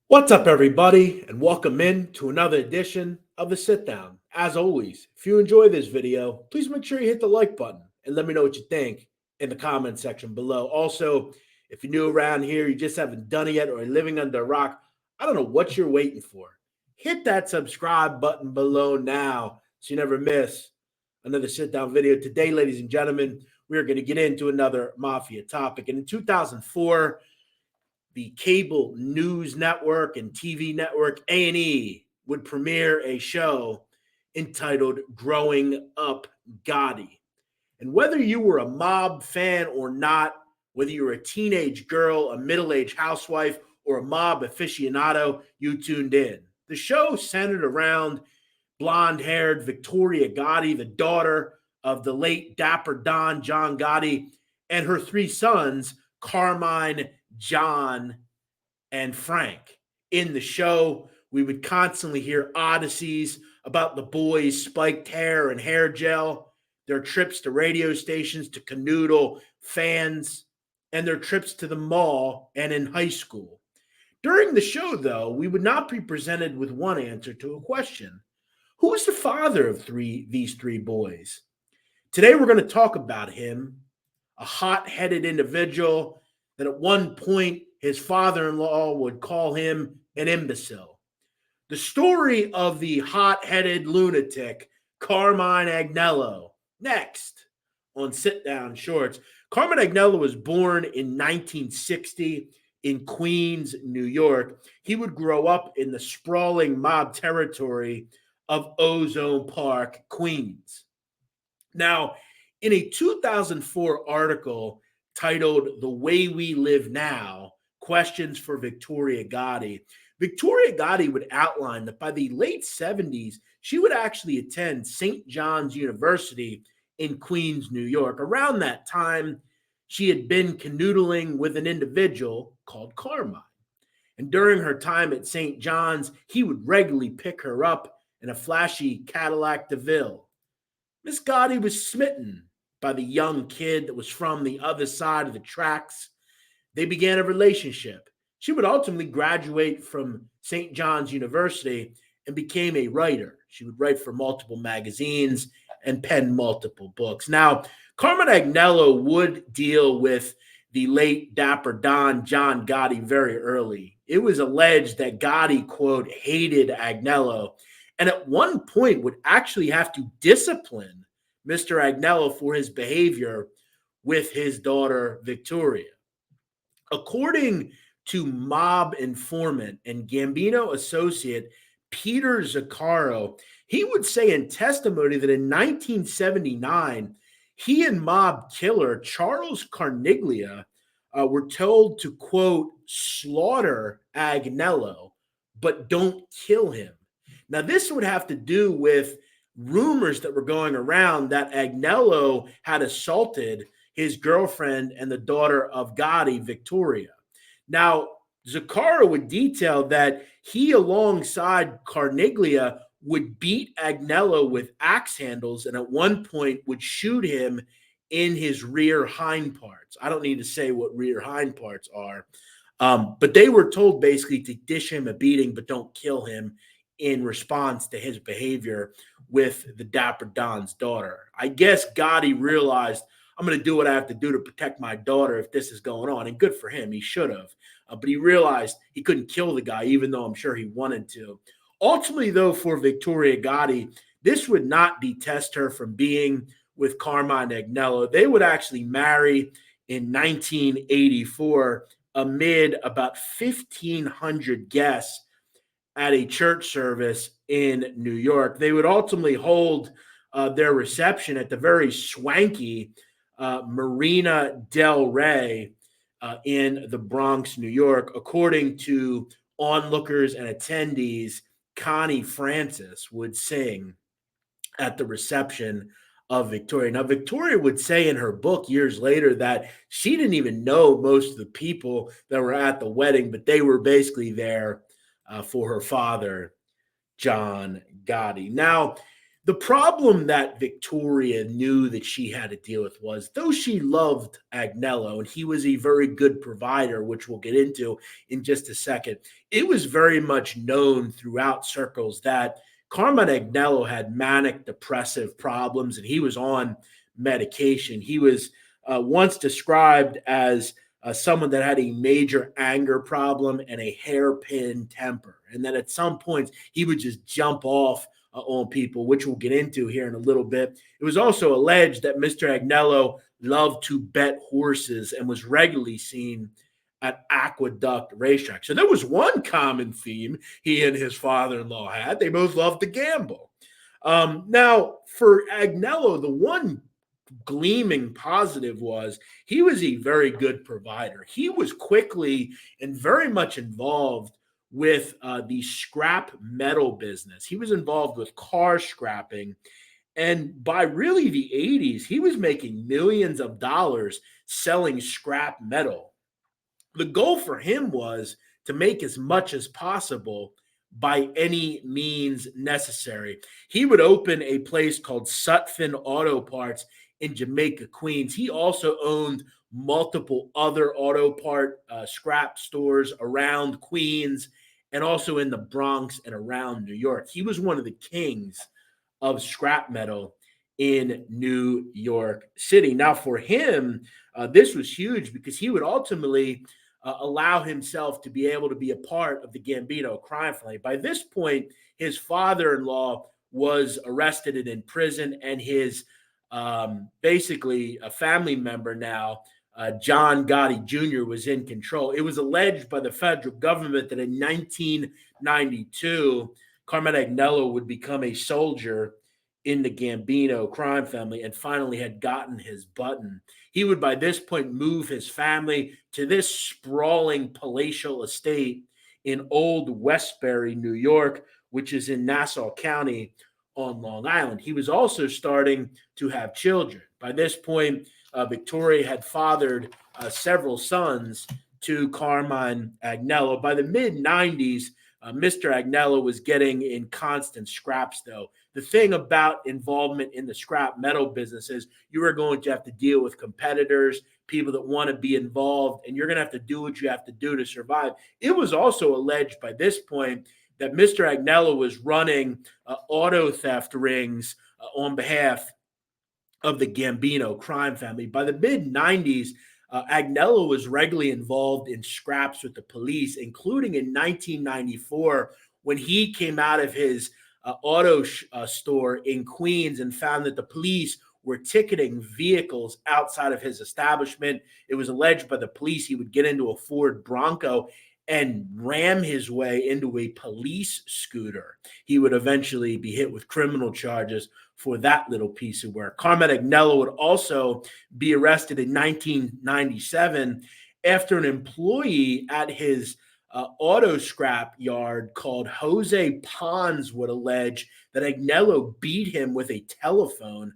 What's up, everybody, and welcome in to another edition of the Sitdown. As always, if you enjoy this video, please make sure you hit the like button and let me know what you think in the comment section below. Also, if you're new around here, you just haven't done it yet, or you're living under a rock, I don't know what you're waiting for. Hit that subscribe button below now so you never miss another Sitdown video. Today, ladies and gentlemen, we are going to get into another mafia topic. And in 2004, the cable news network and TV network A&E would premiere a show entitled Growing Up Gotti. And whether you were a mob fan or not, whether you were a teenage girl, a middle-aged housewife, or a mob aficionado, you tuned in. The show centered around blonde-haired Victoria Gotti, the daughter of the late Dapper Don John Gotti, and her three sons, Carmine, John, and Frank. In the show, we would constantly hear odysseys about the boys' spiked hair and hair gel, their trips to radio stations to canoodle fans, and their trips to the mall and in high school. During the show, though, we would not be presented with one answer to a question. Who is the father of these three boys? Today, we're going to talk about him, a hot-headed individual that at one point his father-in-law would call him an imbecile. The story of the hot-headed lunatic, Carmine Agnello. Next on Sit Down Shorts. Carmine Agnello was born in 1960 in Queens, New York. He would grow up in the sprawling mob territory of Ozone Park, Queens. Now, in a 2004 article titled The Way We Live Now, Questions for Victoria Gotti, Victoria Gotti would outline that by the late 70s, she would actually attend St. John's University in Queens, New York. Around that time, she had been canoodling with an individual called Carmine. And during her time at St. John's, he would regularly pick her up in a flashy Cadillac DeVille. Miss Gotti was smitten by the young kid that was from the other side of the tracks. They began a relationship. She would ultimately graduate from St. John's University and became a writer. She would write for multiple magazines and pen multiple books. Now, Carmine Agnello would deal with the late Dapper Don John Gotti very early. It was alleged that Gotti, quote, hated Agnello, and at one point would actually have to discipline Mr. Agnello for his behavior with his daughter, Victoria. According to mob informant and Gambino associate Peter Zaccaro, he would say in testimony that in 1979, he and mob killer Charles Carniglia were told to, quote, slaughter Agnello, but don't kill him. Now, this would have to do with rumors that were going around that Agnello had assaulted his girlfriend and the daughter of Gotti, Victoria. Now, Zaccaro would detail that he, alongside Carniglia, would beat Agnello with axe handles and at one point would shoot him in his rear hind parts. I don't need to say what rear hind parts are, but they were told basically to dish him a beating, but don't kill him in response to his behavior with the Dapper Don's daughter. I guess Gotti realized, I'm going to do what I have to do to protect my daughter if this is going on. And good for him. He should have. But he realized he couldn't kill the guy, even though I'm sure he wanted to. Ultimately, though, for Victoria Gotti, this would not detest her from being with Carmine Agnello. They would actually marry in 1984 amid about 1,500 guests at a church service in New York. They would ultimately hold their reception at the very swanky Marina Del Rey in the Bronx, New York. According to onlookers and attendees, Connie Francis would sing at the reception of Victoria. Now, Victoria would say in her book years later that she didn't even know most of the people that were at the wedding, but they were basically there for her father, John Gotti. Now, The problem that Victoria knew that she had to deal with was, though she loved Agnello and he was a very good provider, which we'll get into in just a second, it was very much known throughout circles that Carmine Agnello had manic depressive problems and he was on medication. He was once described as someone that had a major anger problem and a hairpin temper. And then at some points, he would just jump off on people, which we'll get into here in a little bit. It was also alleged that Mr. Agnello loved to bet horses and was regularly seen at Aqueduct racetrack. So there was one common theme he and his father-in-law had. They both loved to gamble. Now, for Agnello, the one gleaming positive was he was a very good provider. He was quickly and very much involved with the scrap metal business. He was involved with car scrapping. And by really the 80s, he was making millions of dollars selling scrap metal. The goal for him was to make as much as possible by any means necessary. He would open a place called Sutphin Auto Parts in Jamaica, Queens. He also owned multiple other auto part scrap stores around Queens and also in the Bronx and around New York. He was one of the kings of scrap metal in New York City. Now, for him, this was huge because he would ultimately allow himself to be able to be a part of the Gambino crime family. By this point, his father-in-law was arrested and in prison, and his basically a family member now, John Gotti Jr., was in control. It was alleged by the federal government that in 1992, Carmine Agnello would become a soldier in the Gambino crime family and finally had gotten his button. He would by this point move his family to this sprawling palatial estate in Old Westbury, New York, which is in Nassau County on Long Island. He was also starting to have children. By this point, Victoria had fathered several sons to Carmine Agnello. By the mid-90s, Mr. Agnello was getting in constant scraps, though. The thing about involvement in the scrap metal business is you are going to have to deal with competitors, people that want to be involved, and you're going to have to do what you have to do to survive. It was also alleged by this point that Mr. Agnello was running auto theft rings on behalf of the Gambino crime family. By the mid-90s, Agnello was regularly involved in scraps with the police, including in 1994 when he came out of his auto store in Queens and found that the police were ticketing vehicles outside of his establishment. It was alleged by the police he would get into a Ford Bronco and ram his way into a police scooter. He would eventually be hit with criminal charges for that little piece of work. Carmine Agnello would also be arrested in 1997 after an employee at his auto scrap yard called Jose Pons would allege that Agnello beat him with a telephone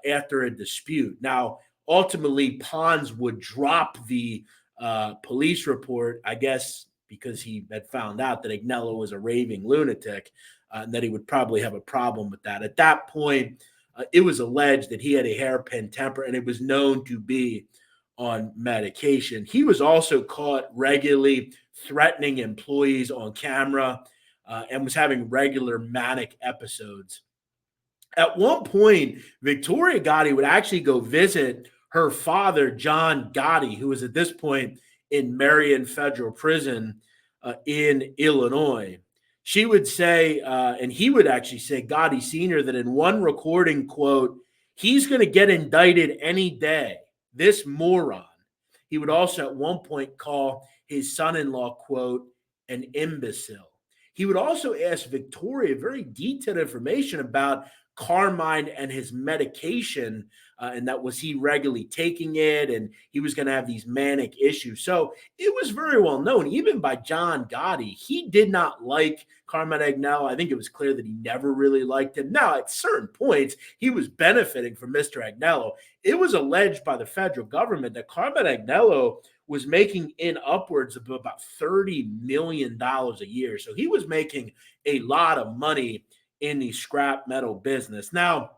after a dispute. Now, ultimately, Pons would drop the police report, I guess, because he had found out that Agnello was a raving lunatic and that he would probably have a problem with that. At that point, it was alleged that he had a hairpin temper and it was known to be on medication. He was also caught regularly threatening employees on camera and was having regular manic episodes. At one point, Victoria Gotti would actually go visit her father, John Gotti, who was at this point in Marion Federal Prison in Illinois. She would say, and he would actually say, Gotti Sr., that in one recording, quote, he's going to get indicted any day, this moron. He would also at one point call his son-in-law, quote, an imbecile. He would also ask Victoria very detailed information about Carmine and his medication, and that was he regularly taking it, and he was going to have these manic issues. So it was very well known, even by John Gotti. He did not like Carmine Agnello. I think it was clear that he never really liked him. Now, at certain points, he was benefiting from Mr. Agnello. It was alleged by the federal government that Carmine Agnello was making in upwards of about $30 million a year. So he was making a lot of money in the scrap metal business. Now,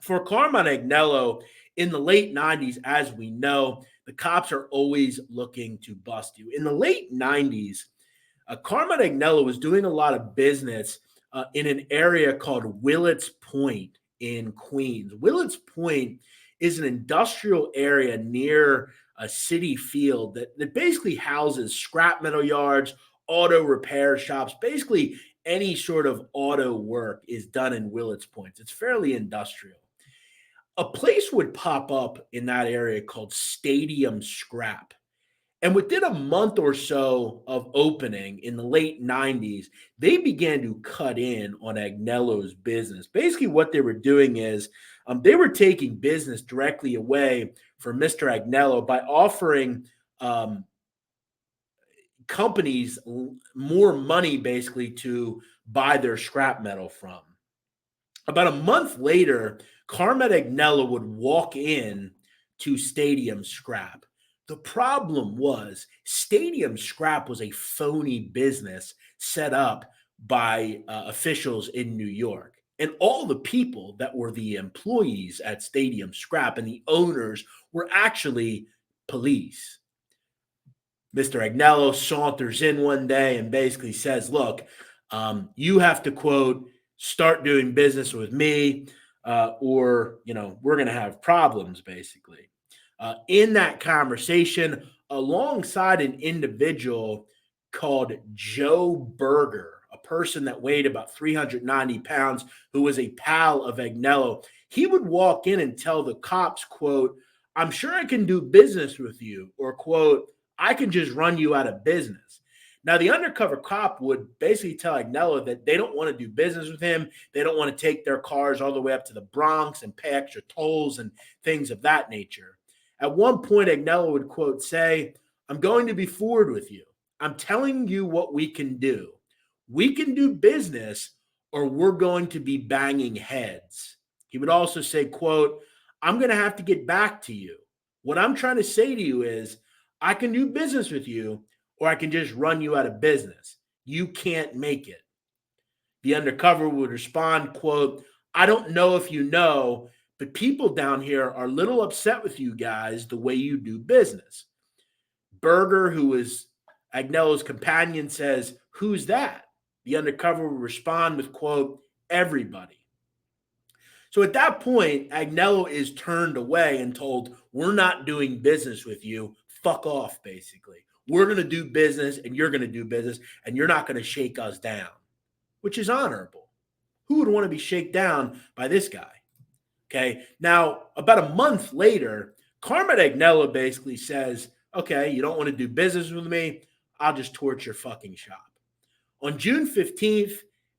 for Carmine Agnello in the late 90s, as we know, the cops are always looking to bust you. In the late 90s, Carmine Agnello was doing a lot of business in an area called Willets Point in Queens. Willets Point is an industrial area near a city field that basically houses scrap metal yards, auto repair shops, basically any sort of auto work is done in Willets Point. It's fairly industrial. A place would pop up in that area called Stadium Scrap. And within a month or so of opening in the late 90s, they began to cut in on Agnello's business. Basically, what they were doing is they were taking business directly away from Mr. Agnello by offering companies more money, basically, to buy their scrap metal from. About a month later, Carmine Agnello would walk in to Stadium Scrap. The problem was Stadium Scrap was a phony business set up by officials in New York. And all the people that were the employees at Stadium Scrap and the owners were actually police. Mr. Agnello saunters in one day and basically says, look, you have to, quote, start doing business with me or, we're going to have problems, basically. In that conversation, alongside an individual called Joe Berger, a person that weighed about 390 pounds, who was a pal of Agnello, he would walk in and tell the cops, quote, I'm sure I can do business with you, or, quote, I can just run you out of business. Now, the undercover cop would basically tell Agnello that they don't want to do business with him. They don't want to take their cars all the way up to the Bronx and pay extra tolls and things of that nature. At one point, Agnello would, quote, say, I'm going to be forward with you. I'm telling you what we can do. We can do business or we're going to be banging heads. He would also say, quote, I'm going to have to get back to you. What I'm trying to say to you is I can do business with you or I can just run you out of business. You can't make it. The undercover would respond, quote, I don't know if you know, but people down here are a little upset with you guys the way you do business. Berger, who is Agnello's companion, says, who's that? The undercover would respond with, quote, everybody. So at that point, Agnello is turned away and told, we're not doing business with you. Fuck off, basically. We're going to do business and you're going to do business and you're not going to shake us down, which is honorable. Who would want to be shaken down by this guy? Okay. Now, about a month later, Carmine Agnello basically says, okay, you don't want to do business with me. I'll just torch your fucking shop. On June 15th,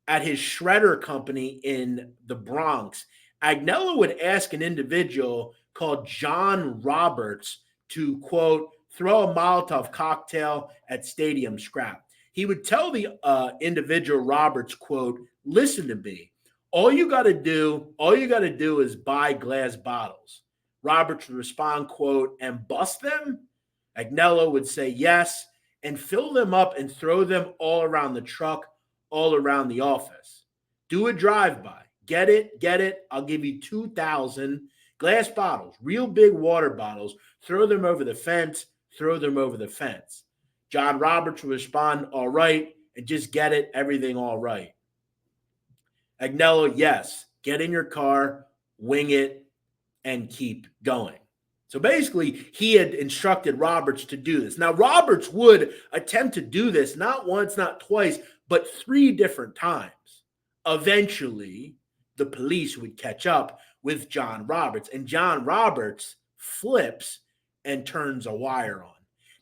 at his shredder company in the Bronx, Agnello would ask an individual called John Roberts to, quote, throw a Molotov cocktail at Stadium Scrap. He would tell the individual Roberts, quote, listen to me. All you got to do is buy glass bottles. Roberts would respond, quote, and bust them? Agnello would say yes, and fill them up and throw them all around the truck, all around the office. Do a drive-by. Get it. I'll give you 2,000 glass bottles, real big water bottles. Throw them over the fence. John Roberts would respond, all right, and just get it, everything all right. Agnello, yes, get in your car, wing it, and keep going. So basically, he had instructed Roberts to do this. Now, Roberts would attempt to do this not once, not twice, but 3 different times. Eventually, the police would catch up with John Roberts, and John Roberts flips and turns a wire on.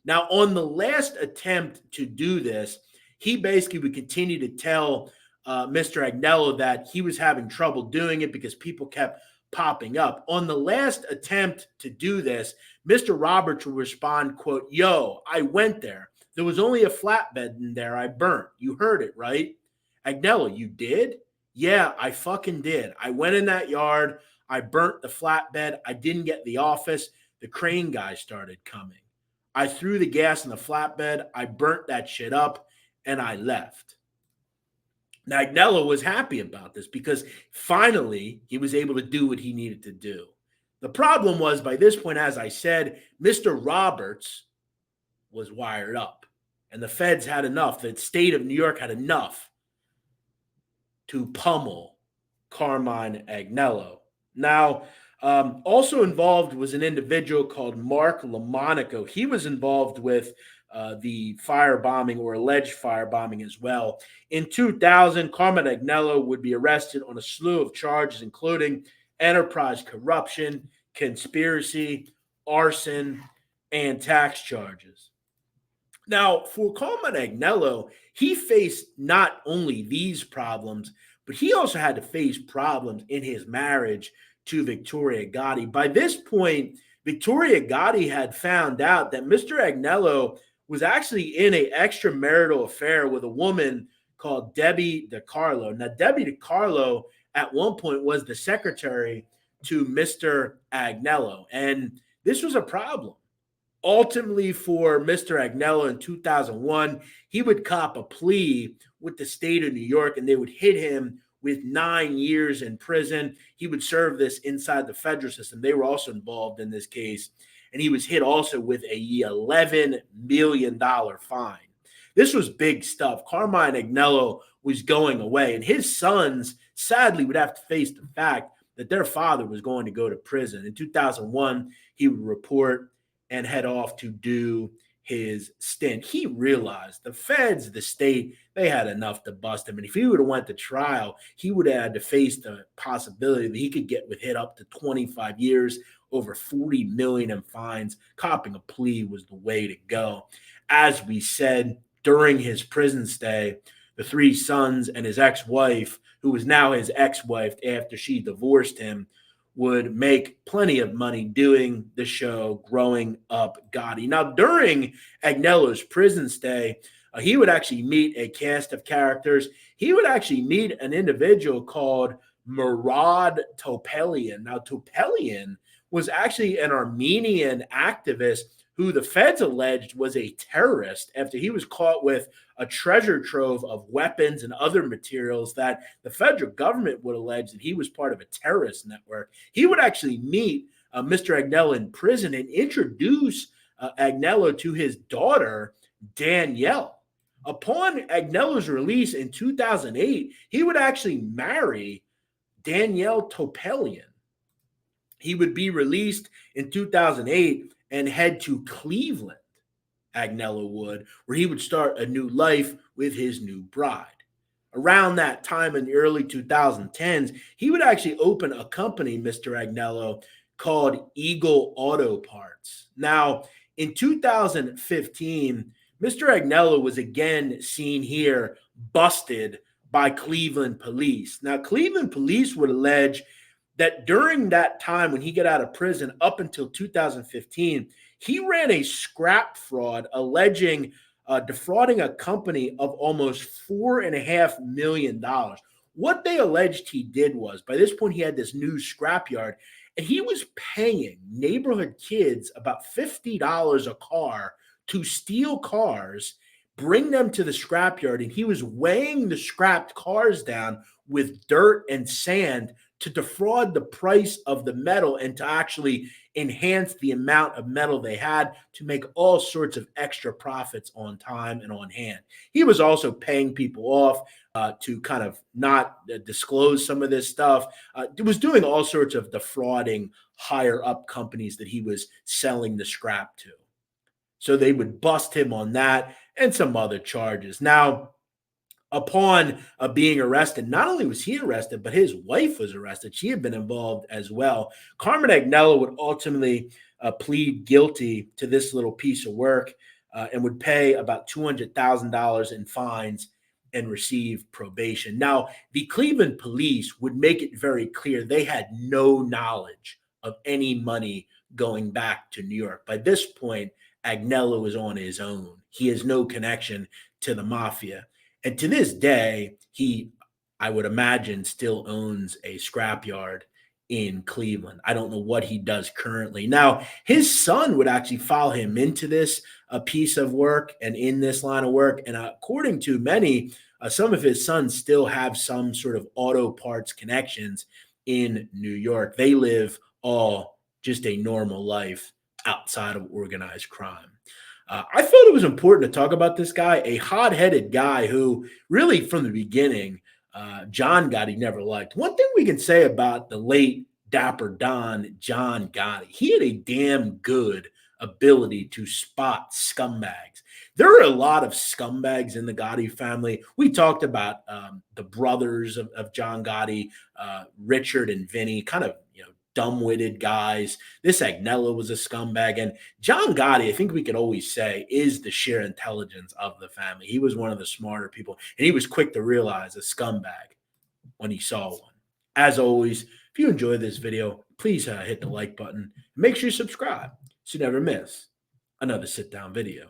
Now, on the last attempt to do this, he basically would continue to tell Mr. Agnello that he was having trouble doing it because people kept popping up. On the last attempt to do this, Mr. Roberts would respond, quote, yo, I went there. There was only a flatbed in there I burnt. You heard it, right? Agnello, you did? Yeah, I fucking did. I went in that yard. I burnt the flatbed. I didn't get the office. The crane guy started coming. I threw the gas in the flatbed. I burnt that shit up and I left. Now, Agnello was happy about this because finally he was able to do what he needed to do. The problem was, by this point, as I said, Mr. Roberts was wired up, and the feds had enough. The state of New York had enough to pummel Carmine Agnello. Now, also involved was an individual called Mark Lamonaco. He was involved with the firebombing or alleged firebombing as well. In 2000, Carmine Agnello would be arrested on a slew of charges, including enterprise corruption, conspiracy, arson, and tax charges. Now, for Carmine Agnello, he faced not only these problems, but he also had to face problems in his marriage to Victoria Gotti. By this point, Victoria Gotti had found out that Mr. Agnello was actually in an extramarital affair with a woman called Debbie DiCarlo. Now, Debbie DiCarlo at one point was the secretary to Mr. Agnello, and this was a problem. Ultimately, for Mr. Agnello in 2001, he would cop a plea with the state of New York, and they would hit him with 9 years in prison. He would serve this inside the federal system. They were also involved in this case, and he was hit also with a $11 million fine. This was big stuff. Carmine Agnello was going away, and his sons sadly would have to face the fact that their father was going to go to prison. In 2001, he would report and head off to do his stint. He realized the feds, the state, they had enough to bust him. And if he would have went to trial, he would have had to face the possibility that he could get with hit up to 25 years, over 40 million in fines. Copping a plea was the way to go. As we said, during his prison stay, the three sons and his ex-wife, who was now his ex-wife after she divorced him, would make plenty of money doing the show Growing Up Gotti. Now, during Agnello's prison stay, he would actually meet a cast of characters. He would actually meet an individual called Murad Topelian. Now, Topelian was actually an Armenian activist who the feds alleged was a terrorist after he was caught with a treasure trove of weapons and other materials that the federal government would allege that he was part of a terrorist network. He would actually meet Mr. Agnello in prison and introduce Agnello to his daughter, Danielle. Upon Agnello's release in 2008, he would actually marry Danielle Topelian. He would be released in 2008 and head to Cleveland, Agnello would, where he would start a new life with his new bride. Around that time in the early 2010s, he would actually open a company, Mr. Agnello, called Eagle Auto Parts. Now, in 2015, Mr. Agnello was again seen here busted by Cleveland police. Now, Cleveland police would allege that during that time when he got out of prison up until 2015, he ran a scrap fraud alleging defrauding a company of almost $4.5 million. What they alleged he did was, by this point, he had this new scrapyard, and he was paying neighborhood kids about $50 a car to steal cars, bring them to the scrapyard, and he was weighing the scrapped cars down with dirt and sand to defraud the price of the metal and to actually enhance the amount of metal they had to make all sorts of extra profits on time and on hand. He was also paying people off to kind of not disclose some of this stuff. He was doing all sorts of defrauding higher up companies that he was selling the scrap to. So they would bust him on that and some other charges. Now, upon being arrested, not only was he arrested, but his wife was arrested. She had been involved as well. Carmine Agnello would ultimately plead guilty to this little piece of work and would pay about $200,000 in fines and receive probation. Now, the Cleveland police would make it very clear they had no knowledge of any money going back to New York. By this point, Agnello is on his own. He has no connection to the mafia. And to this day, he, I would imagine, still owns a scrapyard in Cleveland. I don't know what he does currently. Now, his son would actually follow him into this piece of work and in this line of work. And according to many, some of his sons still have some sort of auto parts connections in New York. They live all just a normal life outside of organized crime. I thought it was important to talk about this guy, a hot-headed guy who really from the beginning, John Gotti never liked. One thing we can say about the late Dapper Don, John Gotti, he had a damn good ability to spot scumbags. There are a lot of scumbags in the Gotti family. We talked about the brothers of John Gotti, Richard and Vinny, kind of, dumb-witted guys. This Agnello was a scumbag. And John Gotti, I think we could always say, is the sheer intelligence of the family. He was one of the smarter people, and he was quick to realize a scumbag when he saw one. As always, if you enjoyed this video, please hit the like button. Make sure you subscribe so you never miss another sit-down video.